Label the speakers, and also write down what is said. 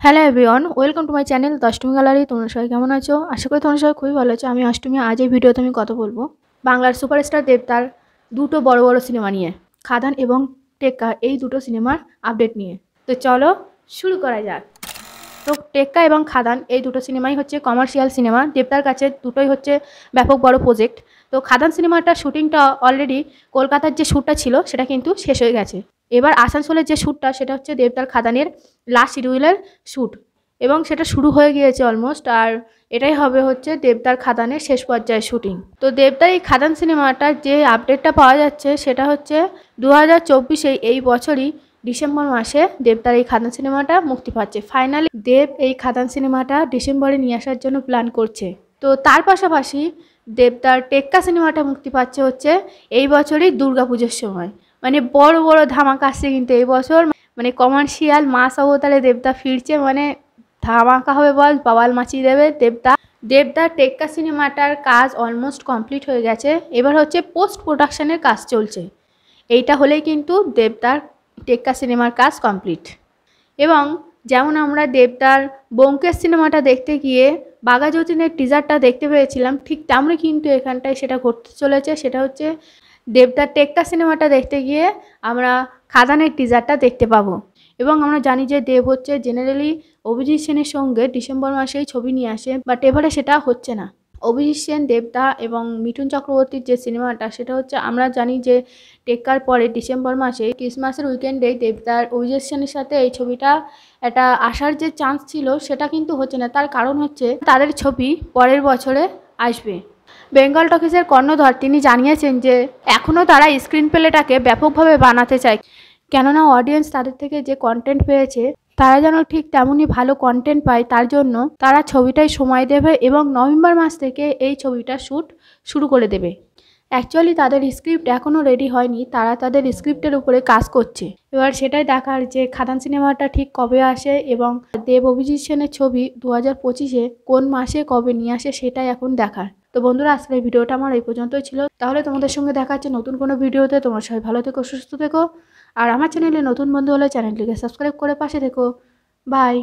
Speaker 1: Hello everyone, welcome to my channel the Ashtami gallery. তোমরা সবাই কেমন আছো? আশা করি তোমরা সবাই খুবই ভালো আছো। আমি অষ্টমী। আজ এই ভিডিওতে আমি কথা বলবো বাংলার সুপারস্টার দেবতার দুটো বড় বড় সিনেমা নিয়ে, খাদান এবং টেক্কা, এই দুটো সিনেমার আপডেট নিয়ে। তো চলো শুরু করা যাক। তো টেক্কা এবং খাদান এই দুটো সিনেমাই হচ্ছে কমার্শিয়াল সিনেমা। দেবতার কাছে দুটোই হচ্ছে ব্যাপক বড় প্রজেক্ট। তো খাদান সিনেমাটার শ্যুটিংটা অলরেডি কলকাতার যে শ্যুটটা ছিল সেটা কিন্তু শেষ হয়ে গেছে। এবার আসানসোলের যে শ্যুটটা সেটা হচ্ছে দেবতার খাদানের লাস্ট শিডিউলের শ্যুট, এবং সেটা শুরু হয়ে গিয়েছে অলমোস্ট। আর এটাই হবে হচ্ছে দেবদার খাদানের শেষ পর্যায়ের শ্যুটিং। তো দেবদার এই খাদান সিনেমাটার যে আপডেটটা পাওয়া যাচ্ছে সেটা হচ্ছে 2024 এই বছরই ডিসেম্বর মাসে দেবদার এই খাদান সিনেমাটা মুক্তি পাচ্ছে। ফাইনালি দেব এই খাদান সিনেমাটা ডিসেম্বরে নিয়ে আসার জন্য প্ল্যান করছে। তো তার পাশাপাশি দেবদার টেক্কা সিনেমাটা মুক্তি পাচ্ছে হচ্ছে এই বছরই দুর্গাপুজোর সময়। মানে বড় বড় ধামাকা আসছে কিন্তু এই বছর। মানে কমার্শিয়াল মাস অবতারে দেবদা ফিরছে, মানে ধামাকা হবে, বল বাওয়াল মাচিয়ে দেবে দেবদা। দেবদার টেক্কা সিনেমাটার কাজ অলমোস্ট কমপ্লিট হয়ে গেছে, এবার হচ্ছে পোস্ট প্রোডাকশানের কাজ চলছে। এইটা হলেই কিন্তু দেবদার টেক্কা সিনেমার কাজ কমপ্লিট। এবং যেমন আমরা দেবদার ব্যোমকেশ সিনেমাটা দেখতে গিয়ে বাঘা যতীনের টিজারটা দেখতে পেয়েছিলাম, ঠিক তেমনই কিন্তু এখানটায় সেটা ঘটতে চলেছে। সেটা হচ্ছে দেবদার টেক্কা সিনেমাটা দেখতে গিয়ে আমরা খাদানের টিজারটা দেখতে পাবো। এবং আমরা জানি যে দেব হচ্ছে জেনারেলি অভিজিৎ সেনের সঙ্গে ডিসেম্বর মাসেই ছবি নিয়ে আসে, বাট এবারে সেটা হচ্ছে না। অভিজিৎ সেন, দেবদা এবং মিঠুন চক্রবর্তীর যে সিনেমাটা সেটা হচ্ছে, আমরা জানি যে টেক্কার পরে ডিসেম্বর মাসে ক্রিসমাসের উইকেন্ডে দেবদার অভিজিৎ সেনের সাথে এই ছবিটা একটা আসার যে চান্স ছিল সেটা কিন্তু হচ্ছে না। তার কারণ হচ্ছে তাদের ছবি পরের বছরে আসবে। বেঙ্গল টকিজের কর্ণধর তিনি জানিয়েছেন যে এখনও তারা স্ক্রিন প্লেটাকে ব্যাপকভাবে বানাতে চায়, কেননা অডিয়েন্স তাদের থেকে যে কন্টেন্ট পেয়েছে তারা যেন ঠিক তেমনই ভালো কন্টেন্ট পায়। তার জন্য তারা ছবিটায় সময় দেবে এবং নভেম্বর মাস থেকে এই ছবিটা শ্যুট শুরু করে দেবে। অ্যাকচুয়ালি তাদের স্ক্রিপ্ট এখনও রেডি হয়নি, তারা তাদের স্ক্রিপ্টের উপরে কাজ করছে। এবার সেটাই দেখার যে খাদান সিনেমাটা ঠিক কবে আসে এবং দেব অভিজিৎ সেনের ছবি 2025-এ কোন মাসে কবে নিয়ে আসে সেটাই এখন দেখার। তো বন্ধুরা, আজকের এই ভিডিওটা আমার এই পর্যন্তই ছিল। তাহলে তোমাদের সঙ্গে দেখা হচ্ছে নতুন কোনো ভিডিওতে। তোমরা সবাই ভালো থেকো, সুস্থ থেকো। আর আমার চ্যানেলে নতুন বন্ধু হলে চ্যানেলটিকে সাবস্ক্রাইব করে পাশে থেকো। বাই।